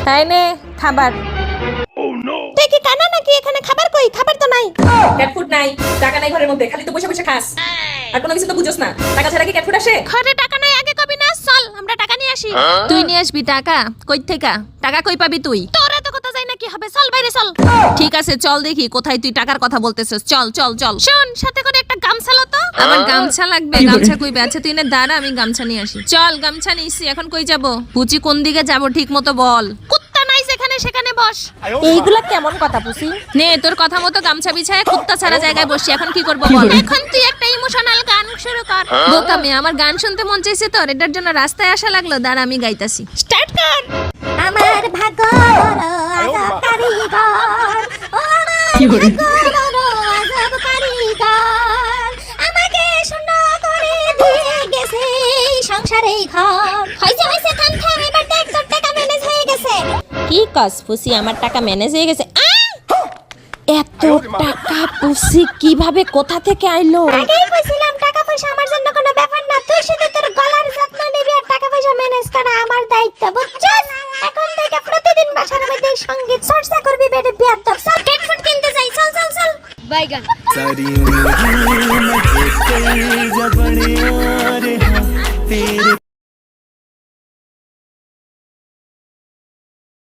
তাই নে খাবার। তুই কি কানা নাকি? এখানে খাবার কই? খাবার তো নাই। ক্যাট ফুড নাই, টাকা নাই ঘরের মধ্যে, খালি তো বসে বসে খাস। আর কোনো কিছু তো বুঝোস না, টাকা ছাড়া কি ক্যাট ফুড আসে? ঘরে টাকা নাই আগে কবি না, চল আমরা টাকা নিয়ে আসি। তুই নিয়ে আসবি টাকা? কই থেকে টাকা কই পাবি তুই? তোর এত কথা যাই না কি হবে, চল বাইরে চল। ঠিক আছে চল দেখি কোথায় তুই টাকার কথা বলতেছিস। চল চল চল। শোন, সাথে করে একটা গামছা লো তো। আমার গামছা লাগবে? গামছা কইবে? আচ্ছা তুই না দাঁড়া, আমি গামছা নিয়ে আসি। চল গামছা নিছি, এখন কই যাব? পুচি কোন দিকে যাব ঠিক মতো বল। কুত্তা নাই যেখানে সেখানে বস। এইগুলা কেমন কথা পুষি? নে তোর কথা মতো গামছা বিছায় কুত্তা ছাড়া জায়গায় বসি, এখন কি করব বল। এখন তুই একটা ইমোশনাল গান শুরু কর। বোকা মেয়ে, আমার গান শুনতে মন চাইছে তোর, এটার জন্য রাস্তায় আসা লাগলো। দাঁড়া আমি গাইতাছি। স্টার্ট কর। আমার ভাগ্য বড় আজব কারিগর, ও আমার ভাগ্য বড় আজব কারিগর, আমাকে শূন্য করে দিয়ে গেছে এই সংসারে ঘর। হইছে থাম থাম, এবার দেখ তোর টাকা ম্যানেজ হয়ে গেছে। কি কাজ পুষি? আমার টাকা ম্যানেজ হয়ে গেছে। এত টাকা পুষি কিভাবে কোথা থেকে আইলো? আগেই কইছিলাম টাকা পয়সা আমার জন্য কোনো ব্যাপার না, তুই শুধু তোর গলার যত্ন নিবি আর টাকা পয়সা ম্যানেজ করা আমার দায়িত্ব, বুঝছিস? এখন থেকে প্রতিদিন বাসার মধ্যে সঙ্গীত চর্চা করবি, বেডে বিয়ার দর। চল ক্যাট ফুড কিনতে যাই, চল চল চল। सारी उम्र मैं